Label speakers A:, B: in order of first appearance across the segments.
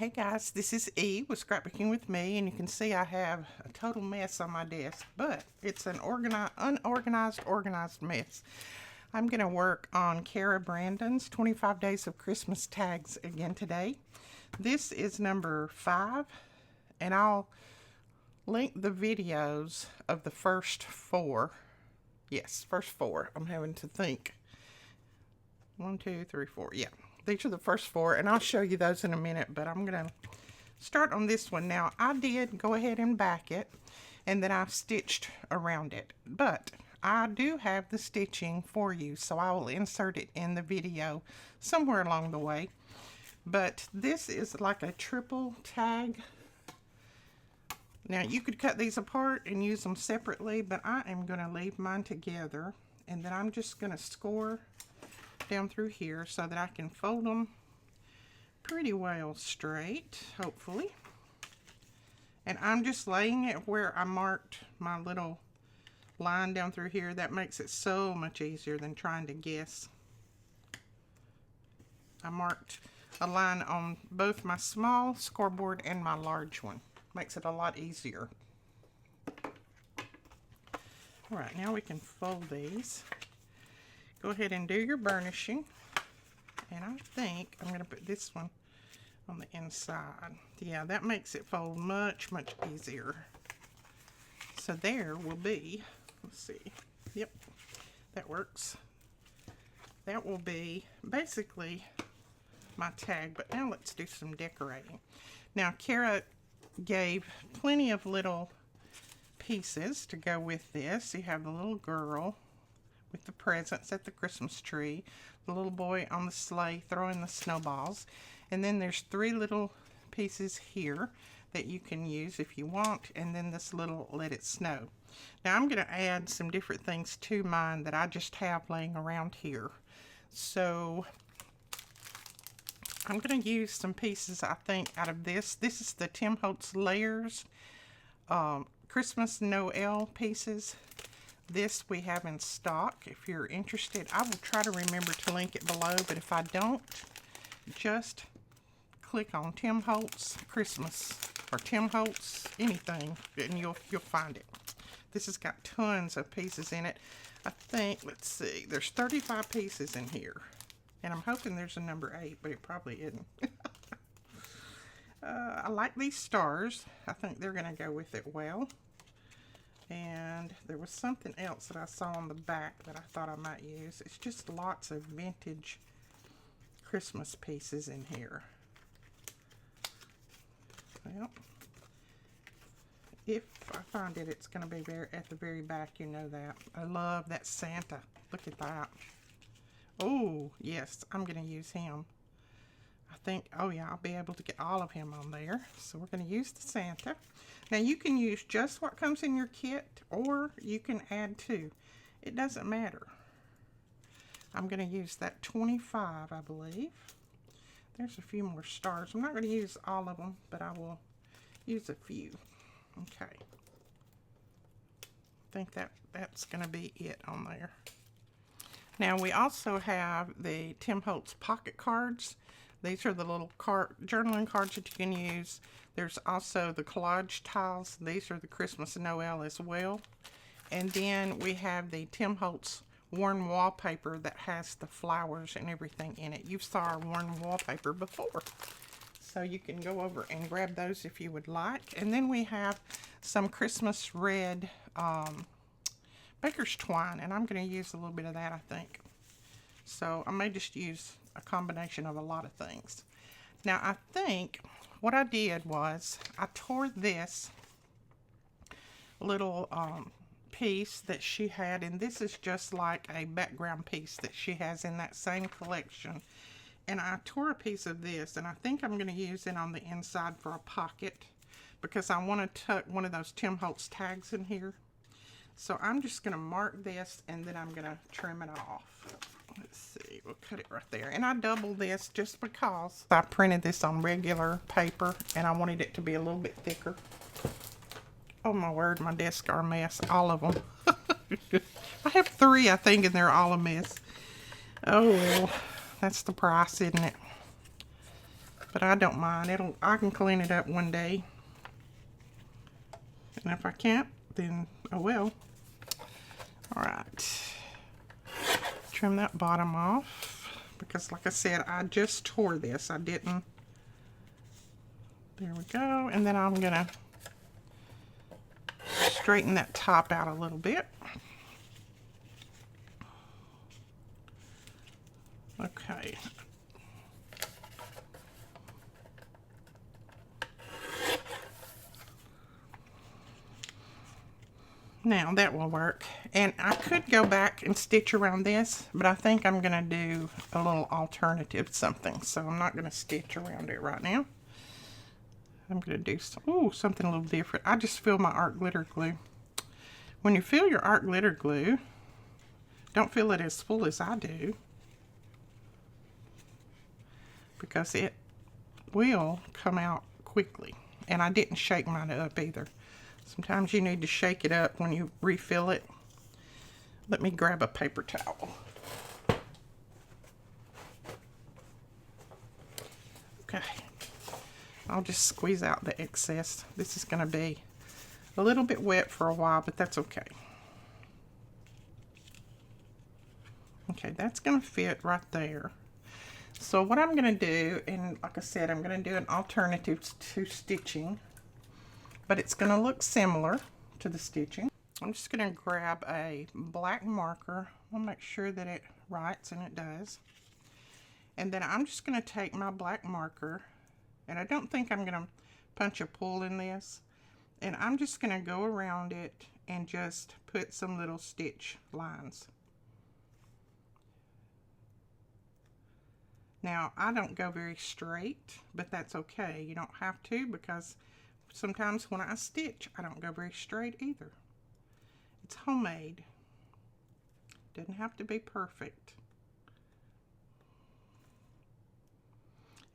A: Hey guys, this is E with Scrapbooking with Me, and you can see I have a total mess on my desk, but it's an organized mess. I'm going to work on Cara Brandon's 25 Days of Christmas tags again today. This is number 5, and I'll link the videos of the first 4. Yes, first 4. I'm having to think. 1, 2, 3, 4. Yeah. These are the first 4, and I'll show you those in a minute, but I'm going to start on this one. Now, I did go ahead and back it, and then I stitched around it, but I do have the stitching for you, so I will insert it in the video somewhere along the way. But this is like a triple tag. Now, you could cut these apart and use them separately, but I am going to leave mine together, and then I'm just going to score down through here so that I can fold them pretty well straight, hopefully. And I'm just laying it where I marked my little line down through here. That makes it so much easier than trying to guess. I marked a line on both my small scoreboard and my large one. Makes it a lot easier. All right, now we can fold these. Go ahead and do your burnishing, and I think I'm going to put this one on the inside. Yeah, that makes it fold much easier. So there will be, let's see, yep, that works. That will be basically my tag, but now let's do some decorating. Now, Cara gave plenty of little pieces to go with this. You have the little girl with the presents at the Christmas tree, the little boy on the sleigh throwing the snowballs, and then there's 3 little pieces here that you can use if you want, and then this little Let It Snow. Now I'm going to add some different things to mine that I just have laying around here. So I'm going to use some pieces, I think, out of this. This is the Tim Holtz Layers Christmas Noel pieces. This we have in stock. If you're interested, I will try to remember to link it below, but if I don't, just click on Tim Holtz Christmas or Tim Holtz anything, and you'll find it. This has got tons of pieces in it. I think, let's see, there's 35 pieces in here, and I'm hoping there's a number 8, but it probably isn't. I like these stars. I think they're going to go with it well. And there was something else that I saw on the back that I thought I might use. It's just lots of vintage Christmas pieces in here. Well, if I find it, it's going to be at the very back. You know that. I love that Santa. Look at that. Oh, yes, I'm going to use him. I think, oh yeah, I'll be able to get all of him on there. So we're going to use the Santa. Now you can use just what comes in your kit, or you can add to. It doesn't matter. I'm going to use that 25, I believe. There's a few more stars. I'm not going to use all of them, but I will use a few. Okay. I think that's going to be it on there. Now we also have the Tim Holtz pocket cards. These are the little journaling cards that you can use. There's also the collage tiles. These are the Christmas and Noel as well. And then we have the Tim Holtz worn wallpaper that has the flowers and everything in it. You saw our worn wallpaper before. So you can go over and grab those if you would like. And then we have some Christmas red baker's twine. And I'm going to use a little bit of that, I think. So I may just use a combination of a lot of things. Now I think what I did was I tore this little piece that she had, and this is just like a background piece that she has in that same collection, and I tore a piece of this, and I think I'm going to use it on the inside for a pocket because I want to tuck one of those Tim Holtz tags in here. So I'm just going to mark this, and then I'm going to trim it off. Let's see, we'll cut it right there. And I doubled this just because I printed this on regular paper and I wanted it to be a little bit thicker. Oh my word, my desks are a mess, all of them. I have 3, I think, and they're all a mess. Oh well, that's the price, isn't it? But I don't mind. I can clean it up one day. And if I can't, then oh well. Alright. Trim that bottom off. Because like I said, I just tore this. I didn't. There we go. And then I'm going to straighten that top out a little bit. Okay. Now that will work. And I could go back and stitch around this, but I think I'm going to do a little alternative something. So I'm not going to stitch around it right now. I'm going to do something a little different. I just fill my art glitter glue. When you fill your art glitter glue, don't fill it as full as I do, because it will come out quickly. And I didn't shake mine up either. Sometimes you need to shake it up when you refill it. Let me grab a paper towel. Okay. I'll just squeeze out the excess. This is going to be a little bit wet for a while, but that's okay. Okay, that's going to fit right there. So what I'm going to do, and like I said, I'm going to do an alternative to stitching, but it's going to look similar to the stitching. I'm just going to grab a black marker. I'll make sure that it writes, and it does. And then I'm just going to take my black marker, and I don't think I'm going to punch a pull in this, and I'm just going to go around it and just put some little stitch lines. Now, I don't go very straight, but that's okay. You don't have to, because sometimes when I stitch, I don't go very straight either. It's homemade. Doesn't have to be perfect.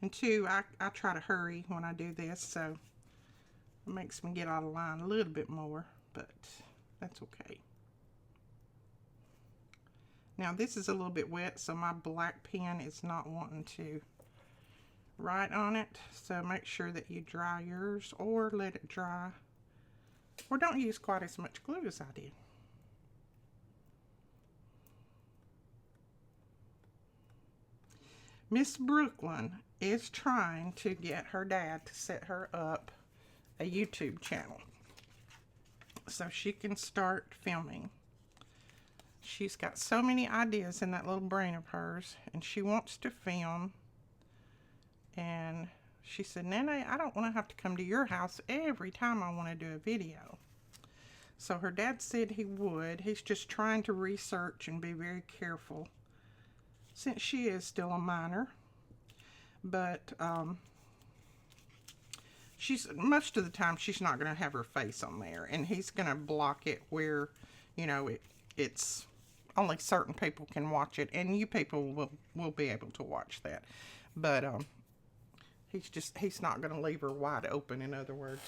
A: And two, I try to hurry when I do this, so it makes me get out of line a little bit more, but that's okay. Now this is a little bit wet, so my black pen is not wanting to write on it. So make sure that you dry yours, or let it dry, or don't use quite as much glue as I did. Miss Brooklyn is trying to get her dad to set her up a YouTube channel so she can start filming. She's got so many ideas in that little brain of hers, and she wants to film. And she said, Nene, I don't want to have to come to your house every time I want to do a video. So her dad said he would. He's just trying to research and be very careful, since she is still a minor. But most of the time she's not going to have her face on there, and he's going to block it where, you know, it's only certain people can watch it, and you people will be able to watch that. But he's not going to leave her wide open, in other words.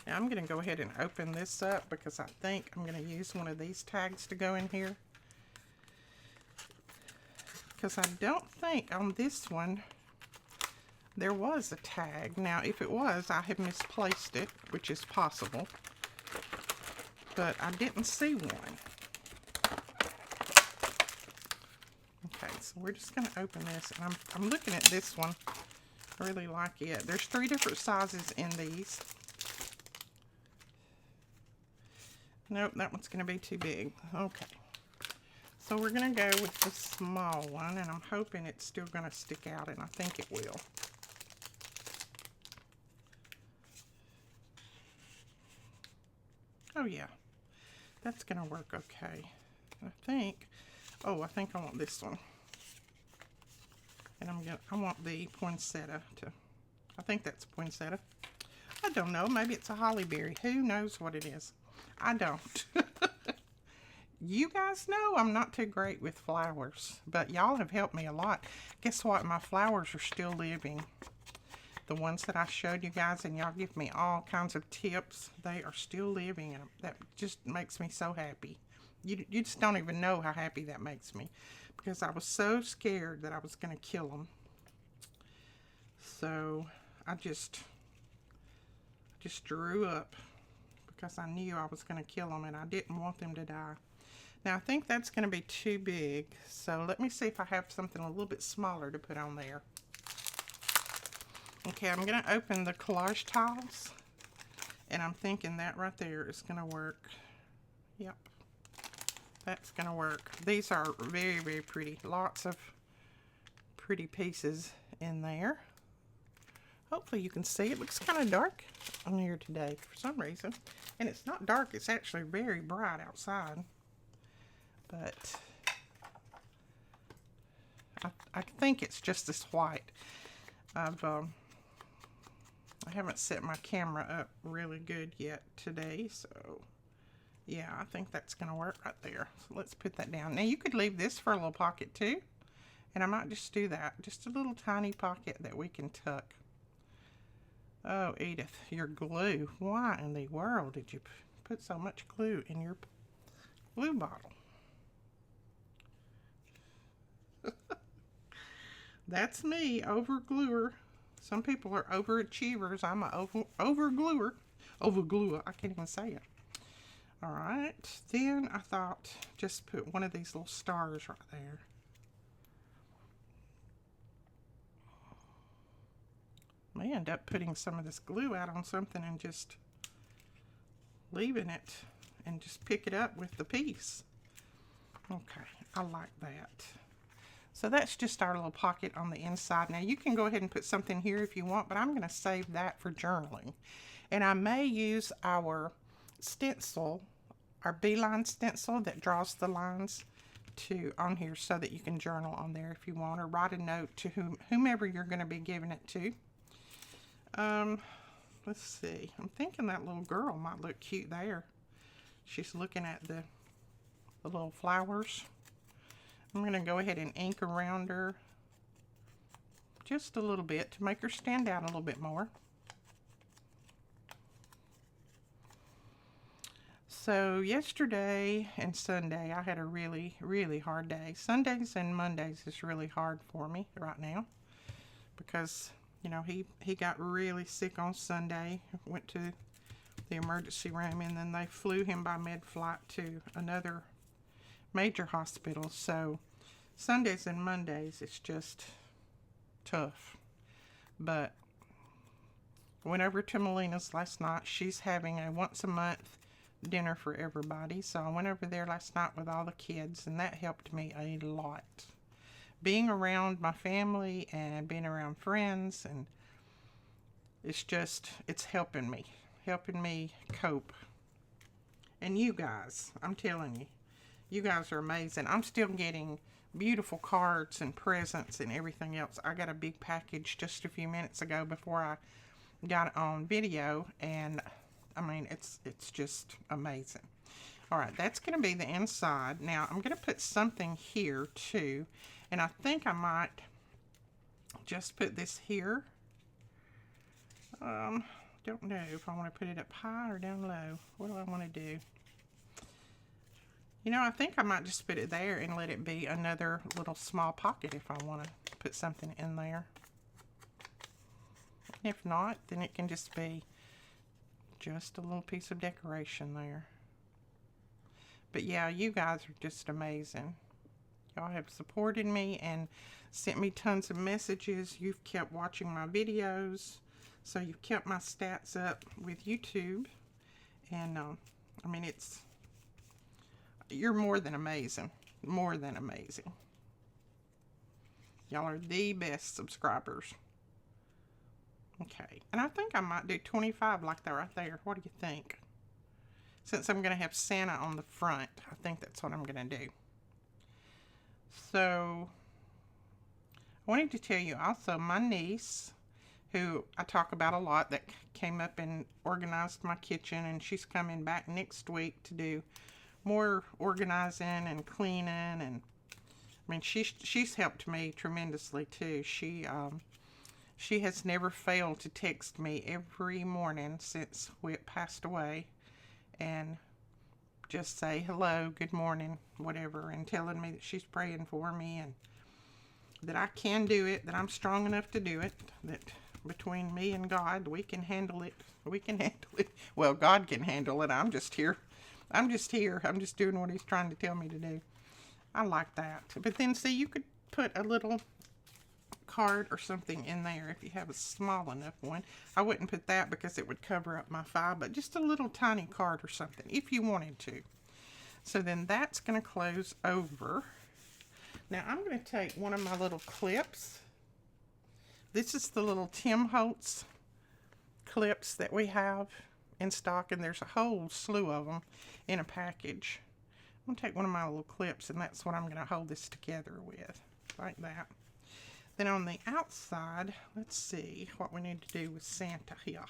A: Now I'm going to go ahead and open this up, because I think I'm going to use one of these tags to go in here, because I don't think on this one there was a tag. Now if it was, I have misplaced it, which is possible, but I didn't see one. Okay, so we're just going to open this, and I'm looking at this one. I really like it. There's 3 different sizes in these. Nope, that one's going to be too big. Okay, so we're going to go with the small one, and I'm hoping it's still going to stick out, and I think it will. Oh yeah, that's going to work okay. I think I want this one. And I want the poinsettia to, I think that's poinsettia. I don't know, maybe it's a holly berry. Who knows what it is? I don't. You guys know I'm not too great with flowers, but y'all have helped me a lot. Guess what? My flowers are still living. The ones that I showed you guys, and y'all give me all kinds of tips, they are still living, and that just makes me so happy. You just don't even know how happy that makes me. because I was so scared that I was going to kill them. So I just drew up because I knew I was going to kill them and I didn't want them to die. Now I think that's going to be too big, so let me see if I have something a little bit smaller to put on there. Okay, I'm going to open the collage tiles, and I'm thinking that right there is going to work. Yep, that's going to work. These are very, very pretty. Lots of pretty pieces in there. Hopefully you can see. It looks kind of dark on here today for some reason. And it's not dark, it's actually very bright outside. But I think it's just this white. I haven't set my camera up really good yet today, so yeah, I think that's going to work right there. So let's put that down. Now you could leave this for a little pocket too, and I might just do that. Just a little tiny pocket that we can tuck. Oh, Edith, your glue. Why in the world did you put so much glue in your glue bottle? That's me, over-gluer. Some people are overachievers. I'm a over-gluer. Over-gluer. I can't even say it. Alright, then I thought just put one of these little stars right there. May end up putting some of this glue out on something and just leaving it and just pick it up with the piece. Okay, I like that. So that's just our little pocket on the inside. Now you can go ahead and put something here if you want, but I'm going to save that for journaling. And I may use our stencil, our beeline stencil that draws the lines on here so that you can journal on there if you want, or write a note to whomever you're going to be giving it to. Let's see. I'm thinking that little girl might look cute there. She's looking at the little flowers. I'm going to go ahead and ink around her just a little bit to make her stand out a little bit more. So yesterday and Sunday I had a really, really hard day. Sundays and Mondays is really hard for me right now because, you know, he got really sick on Sunday, went to the emergency room, and then they flew him by med-flight to another major hospital. So Sundays and Mondays it's just tough. But went over to Melina's last night. She's having a once a month dinner for everybody, so I went over there last night with all the kids, and that helped me a lot. Being around my family and being around friends, and it's helping me cope. And you guys, I'm telling you, you guys are amazing. I'm still getting beautiful cards and presents and everything else. I got a big package just a few minutes ago before I got it on video, and I mean, it's just amazing. All right, that's going to be the inside. Now, I'm going to put something here too, and I think I might just put this here. Don't know if I want to put it up high or down low. What do I want to do? You know, I think I might just put it there and let it be another little small pocket if I want to put something in there. If not, then it can just be just a little piece of decoration there. But yeah, you guys are just amazing. Y'all have supported me and sent me tons of messages. You've kept watching my videos, so you've kept my stats up with YouTube. And I mean, you're more than amazing. More than amazing. Y'all are the best subscribers. Okay, and I think I might do 25 like that right there. What do you think? Since I'm going to have Santa on the front, I think that's what I'm going to do. So, I wanted to tell you also, my niece, who I talk about a lot, that came up and organized my kitchen, and she's coming back next week to do more organizing and cleaning, and I mean, she's helped me tremendously too. She has never failed to text me every morning since Whit passed away and just say hello, good morning, whatever, and telling me that she's praying for me and that I can do it, that I'm strong enough to do it, that between me and God, we can handle it. We can handle it. Well, God can handle it. I'm just here. I'm just here. I'm just doing what he's trying to tell me to do. I like that. But then, see, you could put a little card or something in there if you have a small enough one. I wouldn't put that because it would cover up my file, but just a little tiny card or something if you wanted to. So then that's going to close over. Now I'm going to take one of my little clips. This is the little Tim Holtz clips that we have in stock, and there's a whole slew of them in a package. I'm going to take one of my little clips, and that's what I'm going to hold this together with, like that. Then on the outside, let's see what we need to do with Santa here.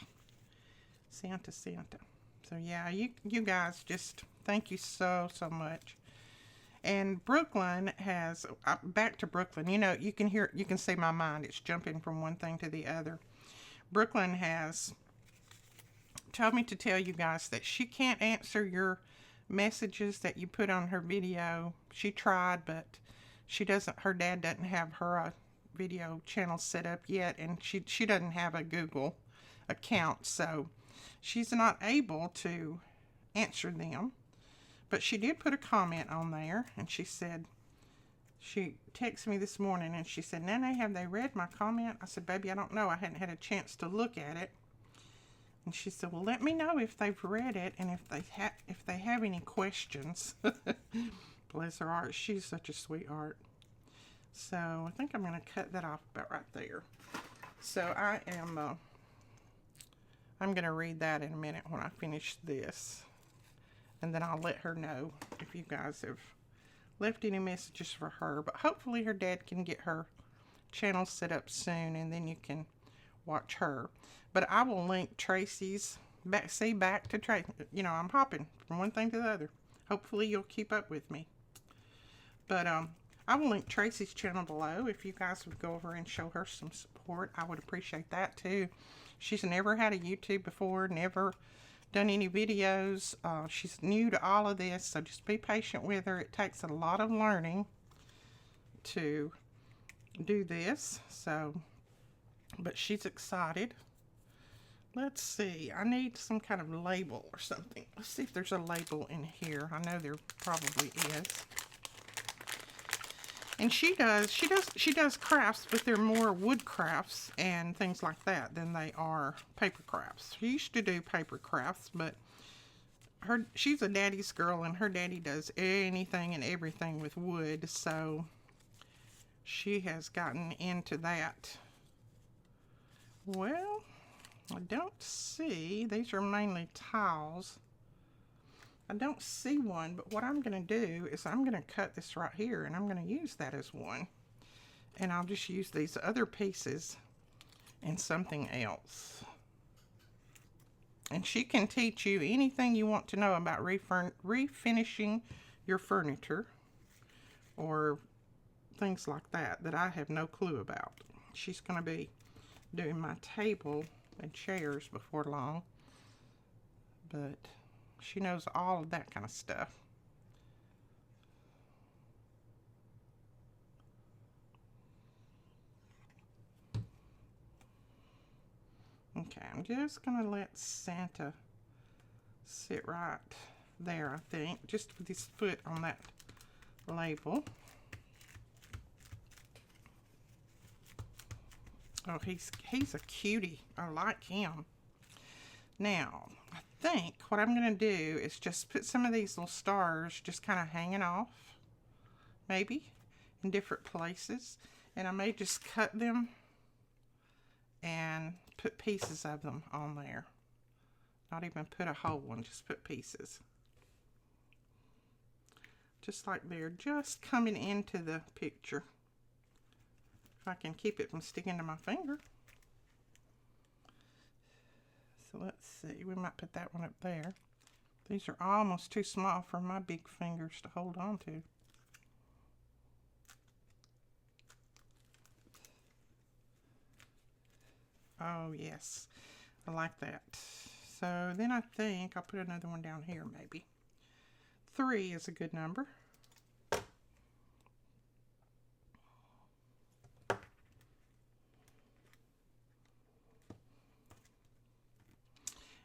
A: Santa. So yeah, you guys just thank you so much. And Brooklyn has, back to Brooklyn, you know, you can see my mind. It's jumping from one thing to the other. Brooklyn has told me to tell you guys that she can't answer your messages that you put on her video. She tried, but she doesn't, her dad doesn't have her video channel set up yet, and she doesn't have a Google account, so she's not able to answer them. But she did put a comment on there, and she said, she texted me this morning, and she said, Nene, have they read my comment? I said, baby, I don't know. I hadn't had a chance to look at it. And she said, well, let me know if they've read it, and if they have any questions. Bless her heart. She's such a sweetheart. So I think I'm going to cut that off about right there. So I'm going to read that in a minute when I finish this. And then I'll let her know if you guys have left any messages for her. But hopefully her dad can get her channel set up soon, and then you can watch her. But I will link Tracy's, back to Tracy. You know, I'm hopping from one thing to the other. Hopefully you'll keep up with me. But I will link Tracy's channel below. If you guys would go over and show her some support, I would appreciate that too. She's never had a YouTube before, never done any videos. She's new to all of this, so just be patient with her. It takes a lot of learning to do this, so, but she's excited. Let's see, I need some kind of label or something. Let's see if there's a label in here. I know there probably is. And she does crafts, but they're more wood crafts and things like that than they are paper crafts. She used to do paper crafts, but she's a daddy's girl, and her daddy does anything and everything with wood, so she has gotten into that. Well, I don't see, these are mainly tiles. I don't see one, but what I'm going to do is I'm going to cut this right here, and I'm going to use that as one. And I'll just use these other pieces in something else. And she can teach you anything you want to know about refinishing your furniture or things like that I have no clue about. She's going to be doing my table and chairs before long, but she knows all of that kind of stuff. Okay, I'm just going to let Santa sit right there, I think, just with his foot on that label. Oh, he's a cutie. I like him. Now, I think what I'm going to do is just put some of these little stars just kind of hanging off, maybe, in different places. And I may just cut them and put pieces of them on there. Not even put a whole one, just put pieces. Just like they're just coming into the picture. If I can keep it from sticking to my finger. So let's see, we might put that one up there. These are almost too small for my big fingers to hold on to. Oh yes, I like that. So then I think I'll put another one down here maybe. 3 is a good number.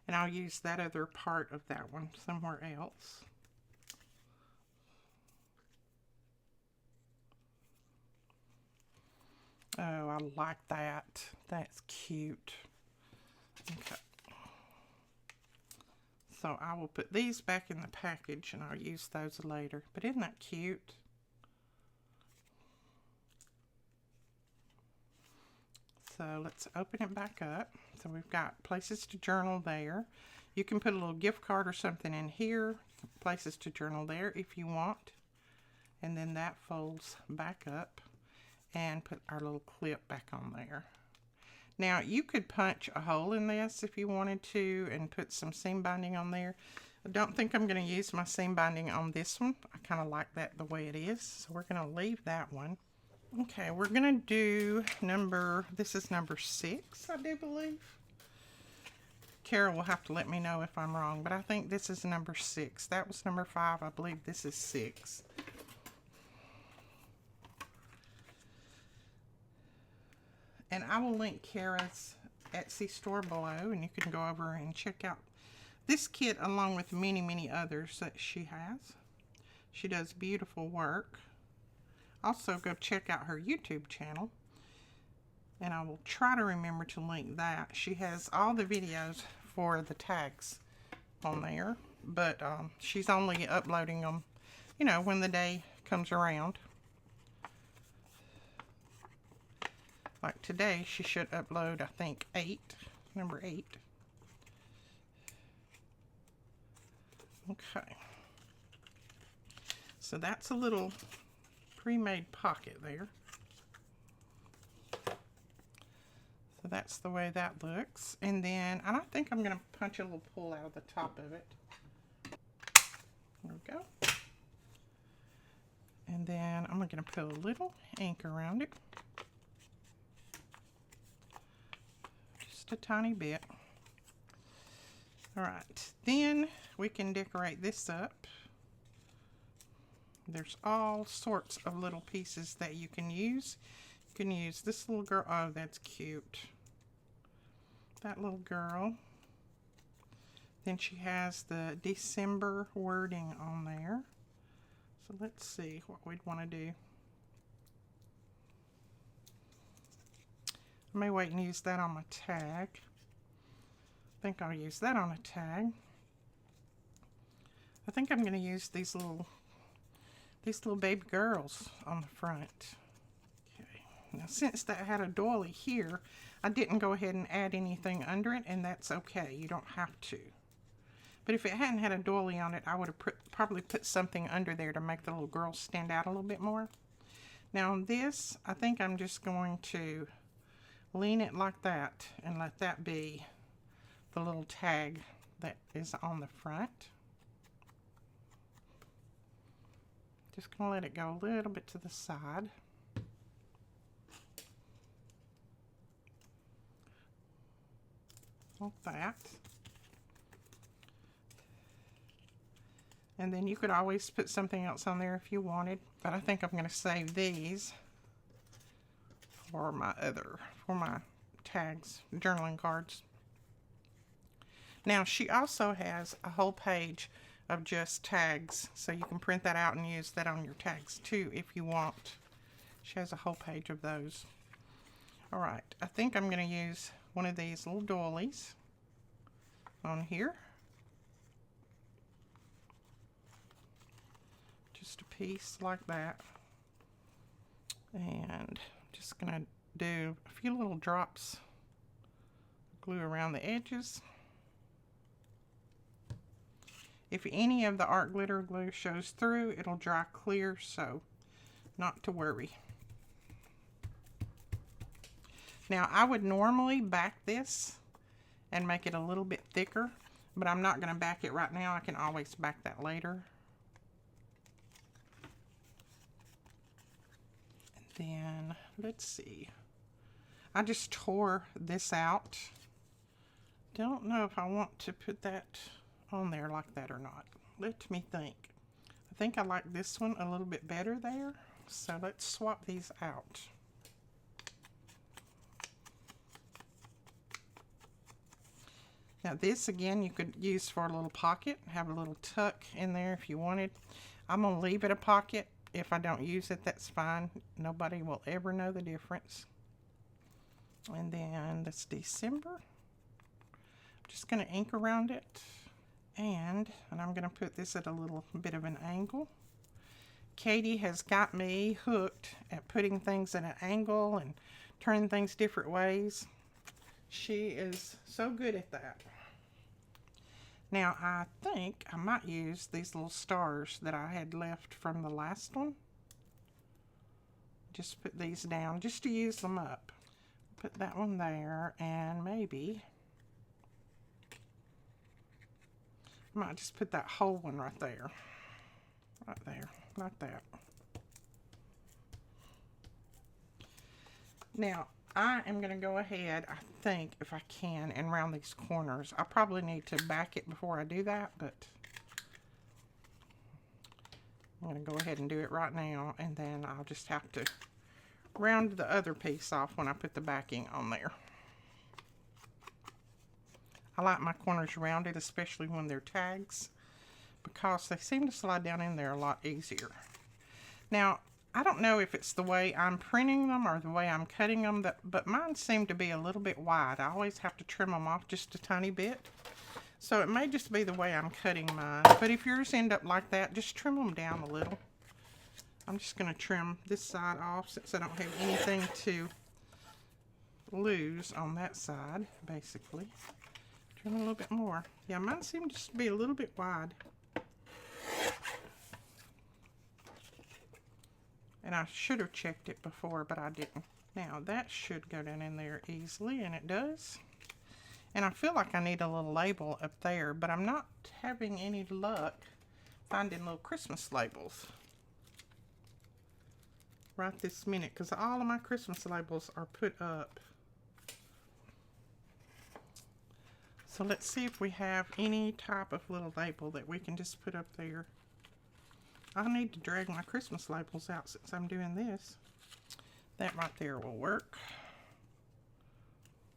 A: And I'll use that other part of that one somewhere else. Oh, I like that. That's cute. Okay. So I will put these back in the package and I'll use those later. But isn't that cute? So let's open it back up. So we've got places to journal there. You can put a little gift card or something in here. Places to journal there if you want. And then that folds back up. And put our little clip back on there. Now you could punch a hole in this if you wanted to and put some seam binding on there. I don't think I'm going to use my seam binding on this one. I kind of like that the way it is, so we're going to leave that one. Okay, we're going to do this is number 6, I do believe. Cara will have to let me know if I'm wrong, but I think this is number 6. That was number 5. I believe this is 6. And I will link Cara's Etsy store below, and you can go over and check out this kit along with many, many others that she has. She does beautiful work. Also, go check out her YouTube channel, and I will try to remember to link that. She has all the videos for the tags on there, but she's only uploading them, you know, when the day comes around. Like today, she should upload, I think, number 8. Okay. So that's a little pre-made pocket there. So that's the way that looks. And then, I think I'm going to punch a little pull out of the top of it. There we go. And then I'm going to put a little ink around it. A tiny bit. Alright, then we can decorate this up. There's all sorts of little pieces that you can use. You can use this little girl. Oh, that's cute. That little girl. Then she has the December wording on there. So let's see what we'd want to do. I may wait and use that on my tag. I think I'll use that on a tag. I think I'm going to use these little baby girls on the front. Okay. Now since that had a doily here, I didn't go ahead and add anything under it, and that's okay. You don't have to. But if it hadn't had a doily on it, I would have probably put something under there to make the little girls stand out a little bit more. Now on this, I think I'm just going to lean it like that and let that be the little tag that is on the front. Just going to let it go a little bit to the side. Like that. And then you could always put something else on there if you wanted, but I think I'm going to save these for my tags, journaling cards. Now she also has a whole page of just tags, so you can print that out and use that on your tags too if you want. She has a whole page of those. Alright, I think I'm going to use one of these little doilies on here. Just a piece like that. And just going to do a few little drops of glue around the edges. If any of the art glitter glue shows through, it'll dry clear, so not to worry. Now I would normally back this and make it a little bit thicker, but I'm not going to back it right now. I can always back that later. And then, let's see. I just tore this out. Don't know if I want to put that on there like that or not. Let me think. think I like this one a little bit better there. So let's swap these out. Now this again you could use for a little pocket, have a little tuck in there if you wanted. I'm going to leave it a pocket. If I don't use it, that's fine. Nobody will ever know the difference. And then this December, I'm just going to ink around it. And I'm going to put this at a little bit of an angle. Katie has got me hooked at putting things at an angle and turning things different ways. She is so good at that. Now I think I might use these little stars that I had left from the last one. Just put these down just to use them up. Put that one there, and maybe I might just put that whole one right there. Right there, like that. Now, I am going to go ahead, I think, if I can, and round these corners. I probably need to back it before I do that, but I'm going to go ahead and do it right now, and then I'll just have to round the other piece off when I put the backing on there. I like my corners rounded, especially when they're tags, because they seem to slide down in there a lot easier. Now, I don't know if it's the way I'm printing them or the way I'm cutting them, but mine seem to be a little bit wide. I always have to trim them off just a tiny bit. So it may just be the way I'm cutting mine. But if yours end up like that, just trim them down a little. I'm just going to trim this side off since I don't have anything to lose on that side, basically. Trim a little bit more. Yeah, mine seem just to be a little bit wide. And I should have checked it before, but I didn't. Now that should go down in there easily, and it does. And I feel like I need a little label up there, but I'm not having any luck finding little Christmas labels right this minute, because all of my Christmas labels are put up. So let's see if we have any type of little label that we can just put up there. I need to drag my Christmas labels out since I'm doing this. That right there will work.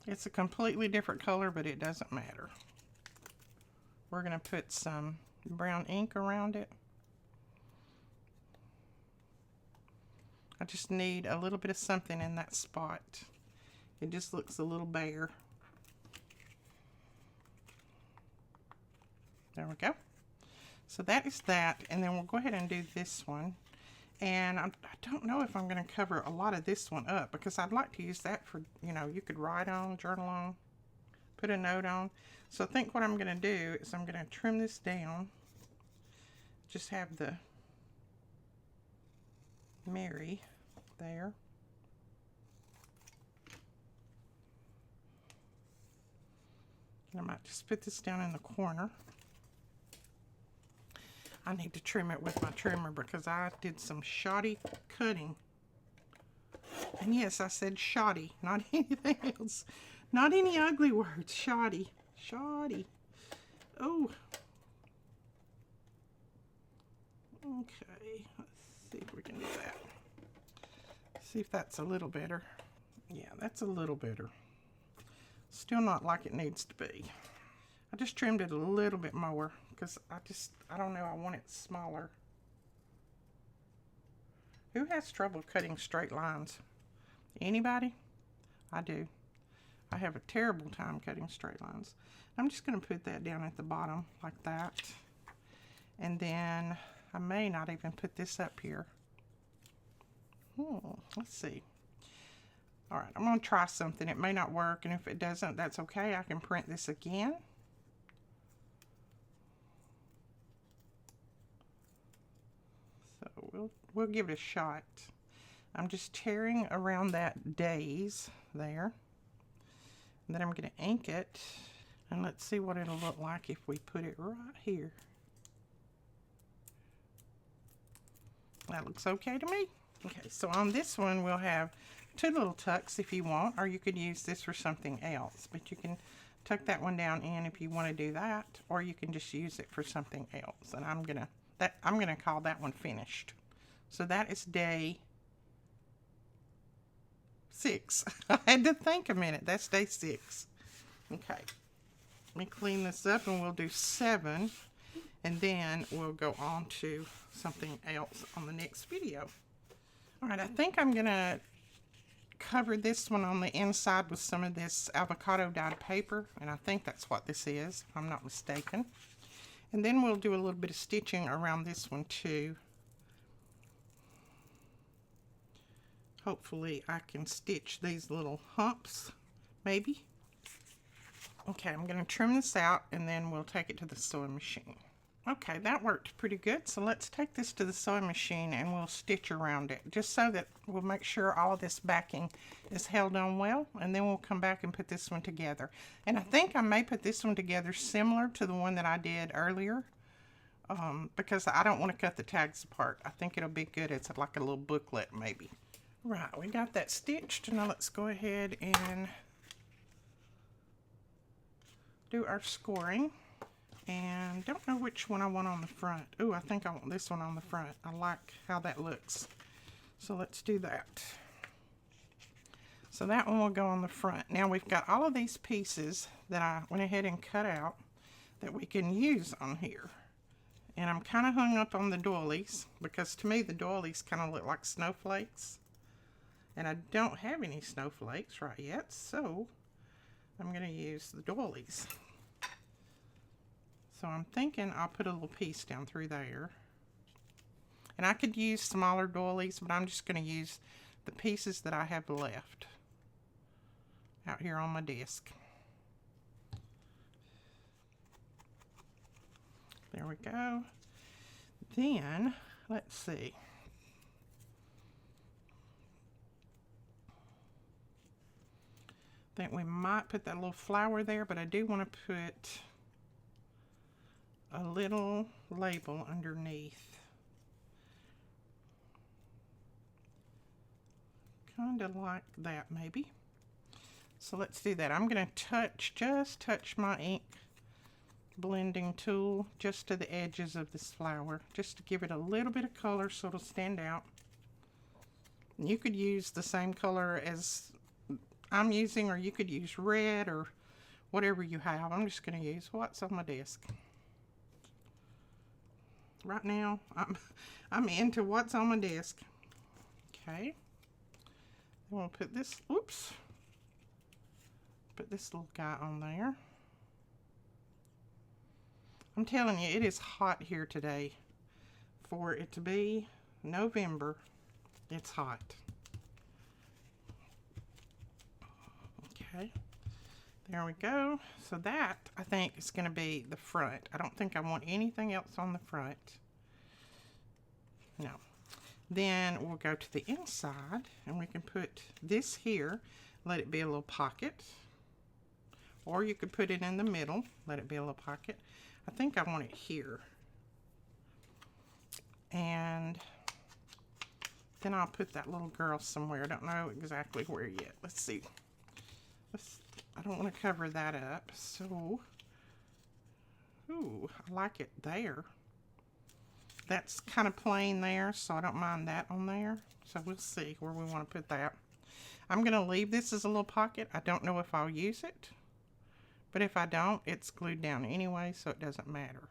A: It's a completely different color, but it doesn't matter. We're going to put some brown ink around it. I just need a little bit of something in that spot. It just looks a little bare. There we go. So that is that, and then we'll go ahead and do this one. And I don't know if I'm going to cover a lot of this one up, because I'd like to use that for, you know, you could write on, journal on, put a note on. So I think what I'm going to do is I'm going to trim this down. Just have the Mary there. And I might just put this down in the corner. I need to trim it with my trimmer because I did some shoddy cutting. And yes, I said shoddy, not anything else. Not any ugly words. Shoddy. Shoddy. Oh. Okay. Let's see if we can do that. See if that's a little better. Yeah, that's a little better. Still not like it needs to be. I just trimmed it a little bit more because I don't know, I want it smaller. Who has trouble cutting straight lines? Anybody? I do. I have a terrible time cutting straight lines. I'm just going to put that down at the bottom like that. And then I may not even put this up here. Let's see. All right, I'm going to try something. It may not work, and if it doesn't, that's okay. I can print this again. So we'll give it a shot. I'm just tearing around that days there. And then I'm going to ink it. And let's see what it'll look like if we put it right here. That looks okay to me. Okay, so on this one we'll have two little tucks if you want, or you could use this for something else. But you can tuck that one down in if you want to do that, or you can just use it for something else. And I'm going to that I'm going to call that one finished. So that is day 6. I had to think a minute. That's day 6. Okay. Let me clean this up and we'll do 7. And then we'll go on to something else on the next video. All right, I think I'm going to cover this one on the inside with some of this avocado dyed paper. And I think that's what this is, if I'm not mistaken. And then we'll do a little bit of stitching around this one too. Hopefully I can stitch these little humps, maybe. Okay, I'm going to trim this out and then we'll take it to the sewing machine. Okay, that worked pretty good. So let's take this to the sewing machine and we'll stitch around it, just so that we'll make sure all of this backing is held on well, and then we'll come back and put this one together. And I think I may put this one together similar to the one that I did earlier, because I don't want to cut the tags apart. I think it'll be good as like a little booklet maybe. Right, we got that stitched. Now let's go ahead and do our scoring. And don't know which one I want on the front. Oh, I think I want this one on the front. I like how that looks. So let's do that. So that one will go on the front. Now we've got all of these pieces that I went ahead and cut out that we can use on here. And I'm kind of hung up on the doilies, because to me the doilies kind of look like snowflakes. And I don't have any snowflakes right yet, so I'm going to use the doilies. So I'm thinking I'll put a little piece down through there. And I could use smaller doilies, but I'm just going to use the pieces that I have left out here on my desk. There we go. Then, let's see. I think we might put that little flower there, but I do want to put a little label underneath. Kind of like that maybe. So let's do that. I'm going to just touch my ink blending tool just to the edges of this flower, just to give it a little bit of color so it'll stand out. You could use the same color as I'm using, or you could use red or whatever you have. I'm just going to use what's on my desk. Right now, I'm into what's on my desk. Okay. Then we'll put this, oops. Put this little guy on there. I'm telling you, it is hot here today. For it to be November, it's hot. Okay. There we go. So that, I think, is going to be the front. I don't think I want anything else on the front. No. Then we'll go to the inside, and we can put this here, let it be a little pocket. Or you could put it in the middle, let it be a little pocket. I think I want it here. And then I'll put that little girl somewhere. I don't know exactly where yet. Let's see. I don't want to cover that up, so, ooh, I like it there. That's kind of plain there, so I don't mind that on there. So we'll see where we want to put that. I'm going to leave this as a little pocket. I don't know if I'll use it, but if I don't, it's glued down anyway, so it doesn't matter.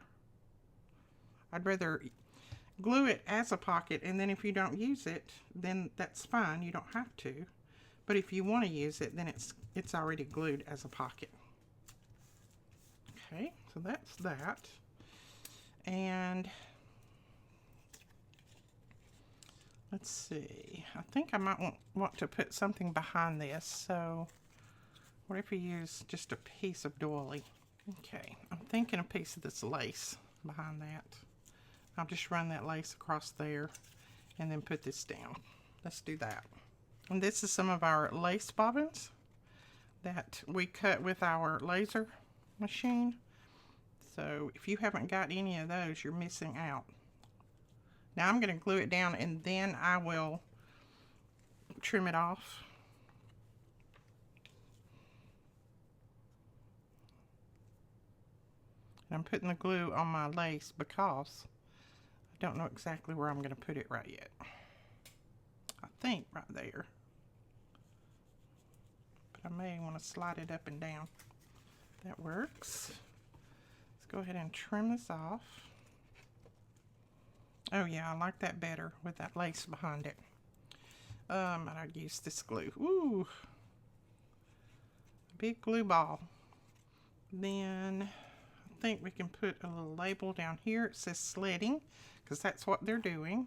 A: I'd rather glue it as a pocket, and then if you don't use it, then that's fine. You don't have to. But if you want to use it, then it's already glued as a pocket. Okay, so that's that. And let's see. I think I might want to put something behind this. So what if we use just a piece of doily? Okay, I'm thinking a piece of this lace behind that. I'll just run that lace across there and then put this down. Let's do that. And this is some of our lace bobbins that we cut with our laser machine. So if you haven't got any of those, you're missing out. Now I'm going to glue it down and then I will trim it off. And I'm putting the glue on my lace because Don't know exactly where I'm going to put it right yet. I think right there. But I may want to slide it up and down. That works. Let's go ahead and trim this off. Oh yeah, I like that better with that lace behind it. I'd use this glue. Ooh. Big glue ball. Then I think we can put a little label down here. It says sledding, because that's what they're doing.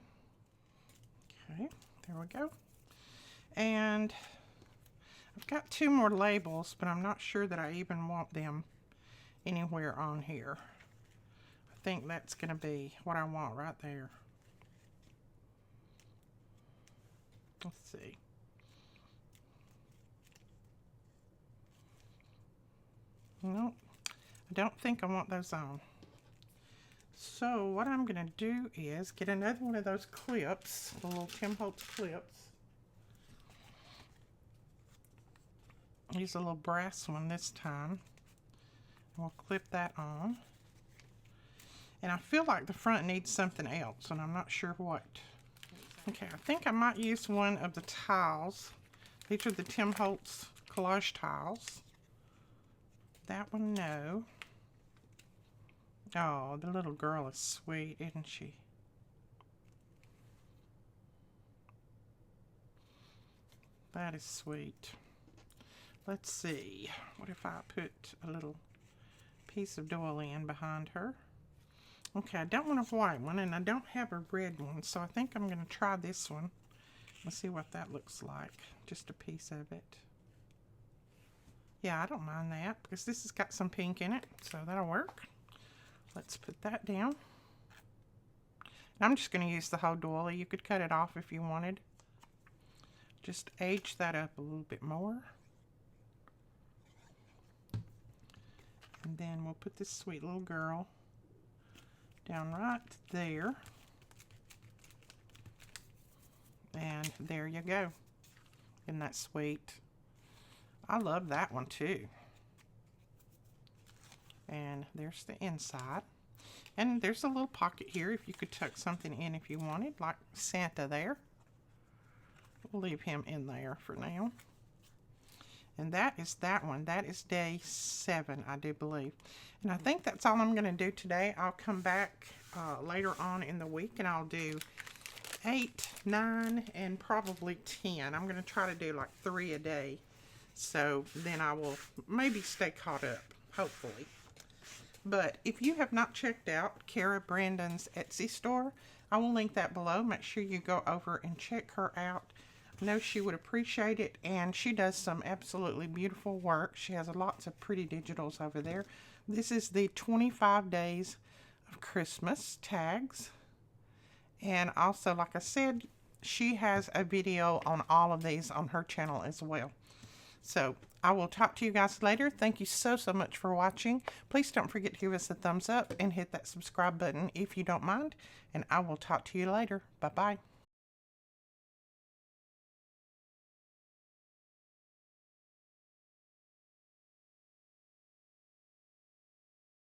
A: Okay, there we go. And I've got 2 more labels, but I'm not sure that I even want them anywhere on here. I think that's going to be what I want right there. Let's see. Nope, I don't think I want those on. So what I'm going to do is get another one of those clips, the little Tim Holtz clips. Use a little brass one this time. We'll clip that on. And I feel like the front needs something else, and I'm not sure what. Okay, I think I might use one of the tiles. These are the Tim Holtz collage tiles. That one, no. Oh, the little girl is sweet, isn't she? That is sweet. Let's see. What if I put a little piece of doily behind her? Okay, I don't want a white one, and I don't have a red one, so I think I'm going to try this one. Let's see what that looks like. Just a piece of it. Yeah, I don't mind that, because this has got some pink in it, so that'll work. Let's put that down. And I'm just going to use the whole doily. You could cut it off if you wanted. Just age that up a little bit more. And then we'll put this sweet little girl down right there. And there you go. Isn't that sweet? I love that one too. And there's the inside. And there's a little pocket here if you could tuck something in if you wanted, like Santa there. We'll leave him in there for now. And that is that one. That is day 7, I do believe. And I think that's all I'm going to do today. I'll come back later on in the week and I'll do 8, 9, and probably 10. I'm going to try to do like 3 a day. So then I will maybe stay caught up, hopefully. But if you have not checked out Cara Brandon's Etsy store, I will link that below. Make sure you go over and check her out. I know she would appreciate it, and she does some absolutely beautiful work. She has lots of pretty digitals over there. This is the 25 Days of Christmas tags. And also, like I said, she has a video on all of these on her channel as well. So I will talk to you guys later. Thank you so much for watching. Please don't forget to give us a thumbs up and hit that subscribe button if you don't mind. And I will talk to you later. Bye-bye.